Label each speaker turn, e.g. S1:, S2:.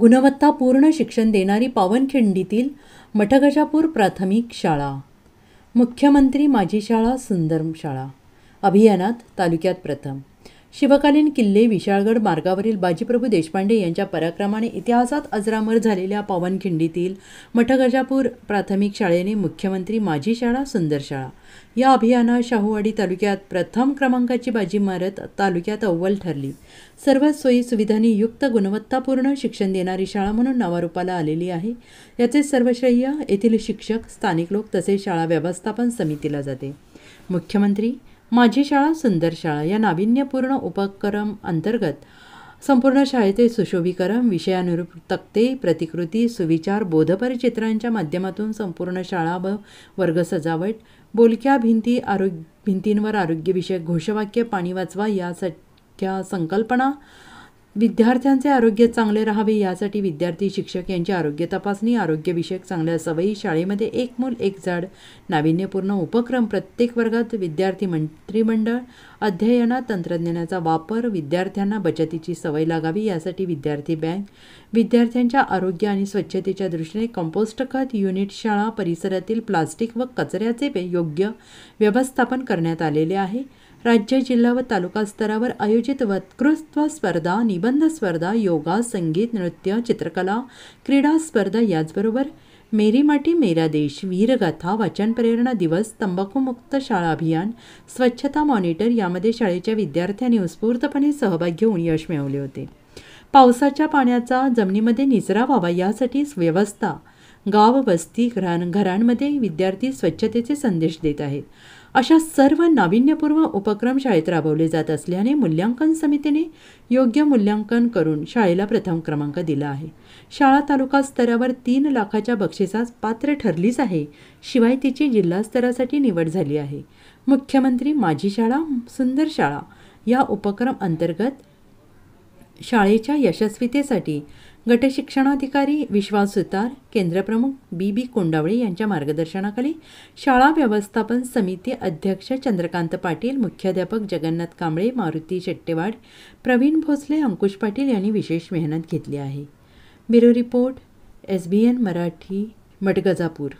S1: गुणवत्तापूर्ण शिक्षण देणारी पावनखिंडीतील मठगजापूर प्राथमिक शाळा. मुख्यमंत्री माझी शाळा सुंदर शाळा अभियानात तालुक्यात प्रथम. शिवकालीन किल्ले विशाळगड मार्गावरील बाजीप्रभू देशपांडे यांच्या पराक्रमाने इतिहासात अजरामर झालेल्या पावनखिंडीतील मठगजापूर प्राथमिक शाळेने मुख्यमंत्री माझी शाळा सुंदर शाळा या अभियानात शाहूवाडी तालुक्यात प्रथम क्रमांकाची बाजी मारत तालुक्यात अव्वल ठरली. सर्व सोयी सुविधांनी युक्त गुणवत्तापूर्ण शिक्षण देणारी शाळा म्हणून नावारूपाला आलेली आहे. याचे सर्व श्रेय येथील शिक्षक, स्थानिक लोक तसेच शाळा व्यवस्थापन समितीला जाते. मुख्यमंत्री माझी शाळा सुंदर शाळा या नाविन्यपूर्ण उपक्रम अंतर्गत संपूर्ण शाळेचे सुशोभीकरण, विषयानुरूप तक्ते, प्रतिकृती, सुविचार, बोधपर चित्रांच्या माध्यमातून संपूर्ण शाळा व वर्ग सजावट, बोलक्या भिंती, भिंतींवर आरोग्यविषयक घोषवाक्य, पाणी वाचवा यासारख्या संकल्पना, विद्यार्थ्यांचे आरोग्य चांगले राहावे यासाठी विद्यार्थी शिक्षक यांची आरोग्य तपासणी, आरोग्यविषयक चांगल्या सवयी, शाळेमध्ये एक मूल एक झाड, नाविन्यपूर्ण उपक्रम, प्रत्येक वर्गात विद्यार्थी मंत्रिमंडळ, अध्ययनात तंत्रज्ञानाचा वापर, विद्यार्थ्यांना बचतीची सवय लागावी यासाठी विद्यार्थी बँक, विद्यार्थ्यांच्या आरोग्य आणि स्वच्छतेच्या दृष्टीने कंपोस्ट खत युनिट, शाळा परिसरातील प्लास्टिक व कचऱ्याचे योग्य व्यवस्थापन करण्यात आलेले आहे. राज्य, जिल्हा व तालुका स्तरावर आयोजित वक्तृत्व स्पर्धा, निबंध स्पर्धा, योगा, संगीत, नृत्य, चित्रकला, क्रीडा स्पर्धा याचबरोबर मेरी माटी मेरा देश, वीरगाथा, वाचन प्रेरणा दिवस, तंबाखूमुक्त शाळा अभियान, स्वच्छता मॉनिटर यामध्ये शाळेच्या विद्यार्थ्यांनी उत्स्फूर्तपणे सहभाग घेऊन यश मिळवले होते. पावसाच्या पाण्याचा जमिनीमध्ये निचरा व्हावा यासाठी व्यवस्था, गाव वस्ती घरांमध्ये विद्यार्थी स्वच्छतेचे संदेश देत आहेत. अशा सर्व नाविन्यपूर्ण उपक्रम शाळेत राबवले जात असल्याने मूल्यांकन समितीने योग्य मूल्यांकन करून शाळेला प्रथम क्रमांक दिला आहे. शाळा तालुका स्तरावर 3 लाखाच्या बक्षिसास पात्र ठरलीच आहे. शिवाय तिची जिल्हा स्तरासाठी निवड झाली आहे. मुख्यमंत्री माझी शाळा सुंदर शाळा या उपक्रम अंतर्गत शाळेच्या यशस्वीतेसाठी गटशिक्षणाधिकारी विश्वास सुतार, केंद्रप्रमुख बी कोंडावळे यांच्या मार्गदर्शनाखाली शाळा व्यवस्थापन समिती अध्यक्ष चंद्रकांत पाटील, मुख्याध्यापक जगन्नाथ कांबळे, मारुती शेट्टेवाड, प्रवीण भोसले, अंकुश पाटील यांनी विशेष मेहनत घेतली आहे. Bureau report, SBN Marathi, मठगजापूर.